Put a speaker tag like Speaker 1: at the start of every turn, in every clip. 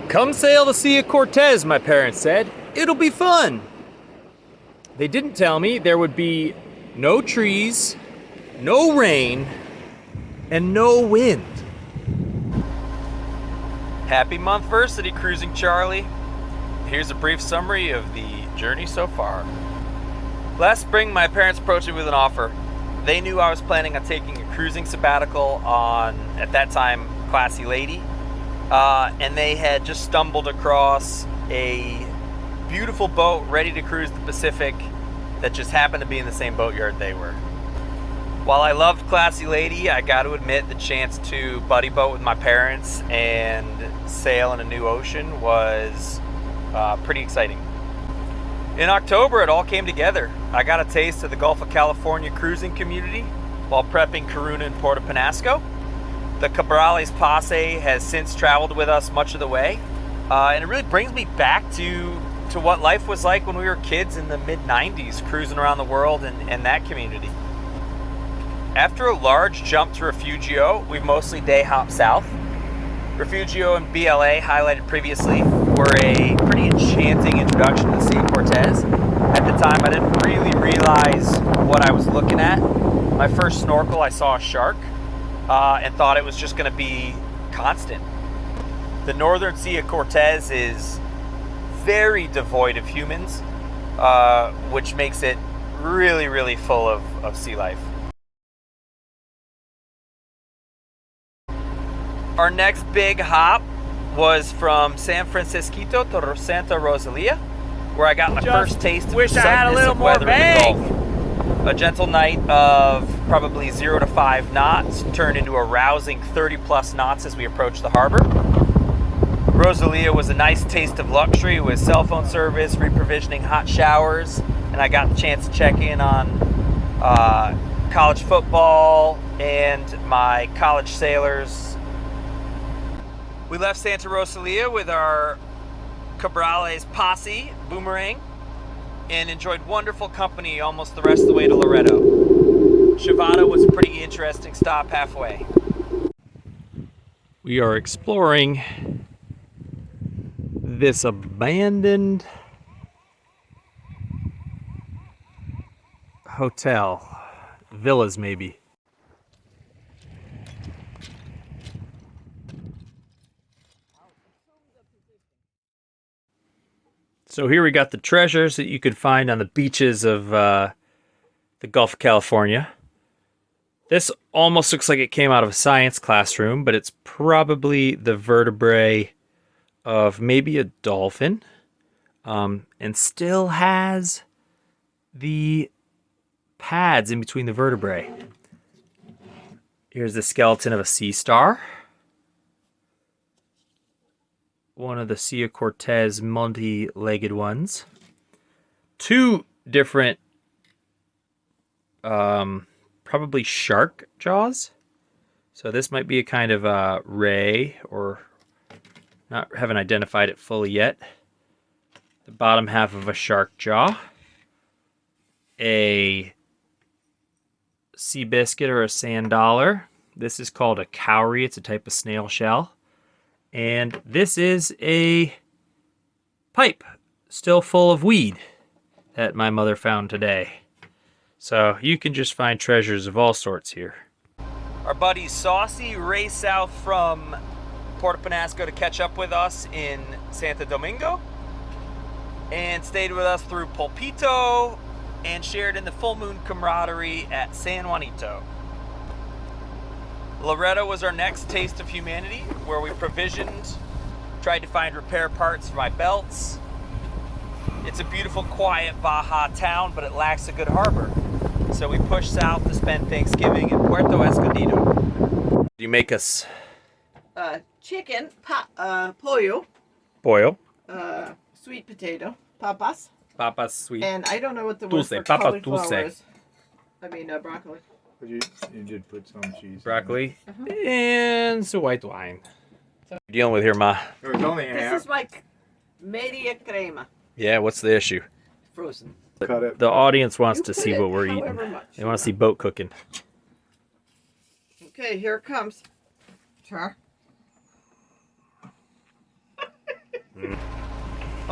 Speaker 1: Come sail the Sea of Cortez, my parents said. It'll be fun. They didn't tell me there would be no trees, no rain, and no wind. Happy monthversary, Cruising Charlie. Here's a brief summary of the journey so far. Last spring, my parents approached me with an offer. They knew I was planning on taking a cruising sabbatical on, at that time, Classy Lady. And they had just stumbled across a beautiful boat ready to cruise the Pacific that just happened to be in the same boatyard they were. While I loved Classy Lady, I got to admit the chance to buddy boat with my parents and sail in a new ocean was pretty exciting. In October, it all came together. I got a taste of the Gulf of California cruising community while prepping Corunna and Puerto Penasco. The Cabrales Posse has since traveled with us much of the way, and it really brings me back to what life was like when we were kids in the mid-90s, cruising around the world and that community. After a large jump to Refugio, we've mostly day hopped south. Refugio and BLA, highlighted previously, were a pretty enchanting introduction to the Sea of Cortez. At the time, I didn't really realize what I was looking at. My first snorkel, I saw a shark and thought it was just going to be constant. The northern Sea of Cortez is very devoid of humans, which makes it really, really full of sea life. Our next big hop was from San Francisquito to Santa Rosalia, where I got my first taste of the suddenness of weather in the Gulf. A gentle night of probably 0 to 5 knots turned into a rousing 30 plus knots as we approached the harbor. Rosalia was a nice taste of luxury with cell phone service, reprovisioning hot showers, and I got the chance to check in on college football and my college sailors. We left Santa Rosalia with our Cabrales Posse, Boomerang, and enjoyed wonderful company almost the rest of the way to Loreto. Shavana was a pretty interesting stop halfway. We are exploring this abandoned hotel, villas maybe. So here we got the treasures that you could find on the beaches of the Gulf of California. This almost looks like it came out of a science classroom, but it's probably the vertebrae of maybe a dolphin, and still has the pads in between the vertebrae. Here's the skeleton of a sea star. One of the Sea of Cortez multi-legged ones. Two different, probably shark jaws. So this might be a kind of ray, or haven't identified it fully yet. The bottom half of a shark jaw. A sea biscuit or a sand dollar. This is called a cowrie. It's a type of snail shell. And this is a pipe still full of weed that my mother found today. So you can just find treasures of all sorts here. Our buddy Saucy raced south from Puerto Penasco to catch up with us in Santo Domingo and stayed with us through Pulpito and shared in the full moon camaraderie at San Juanito. Loreto was our next taste of humanity, where we provisioned, tried to find repair parts for my belts. It's a beautiful, quiet Baja town, but it lacks a good harbor. So we pushed south to spend Thanksgiving in Puerto Escondido. You make us
Speaker 2: chicken, pollo, sweet potato, papas.
Speaker 1: Papas sweet.
Speaker 2: And I don't know what the word for
Speaker 1: papa
Speaker 2: cauliflower
Speaker 1: dulce.
Speaker 2: is. I mean broccoli.
Speaker 3: But you did put some cheese.
Speaker 1: Broccoli and some white wine. What are you dealing with here, Ma?
Speaker 3: It was only half.
Speaker 2: This is like media crema.
Speaker 1: Yeah, what's the issue?
Speaker 2: Frozen.
Speaker 3: Cut it.
Speaker 1: The audience wants
Speaker 2: You
Speaker 1: to
Speaker 2: put
Speaker 1: see
Speaker 2: it
Speaker 1: what we're
Speaker 2: however
Speaker 1: eating.
Speaker 2: much
Speaker 1: They
Speaker 2: you
Speaker 1: want to see boat cooking.
Speaker 2: Okay, here it comes. Char.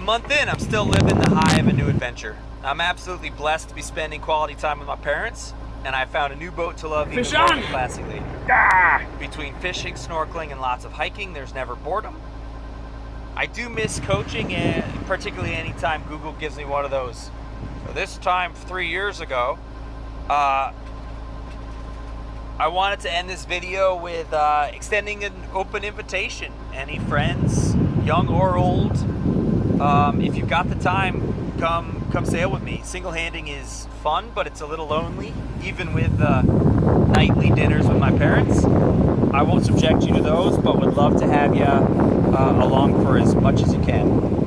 Speaker 1: month in, I'm still living the high of a new adventure. I'm absolutely blessed to be spending quality time with my parents, and I found a new boat to love even
Speaker 3: Fish
Speaker 1: more
Speaker 3: on!
Speaker 1: than Classy Lady.
Speaker 3: Ah!
Speaker 1: Between fishing, snorkeling, and lots of hiking, there's never boredom. I do miss coaching, and particularly anytime Google gives me one of those. So this time 3 years ago, I wanted to end this video with extending an open invitation. Any friends, young or old, if you've got the time, come sail with me. Single-handing is fun, but it's a little lonely, even with nightly dinners with my parents. I won't subject you to those, but would love to have you along for as much as you can.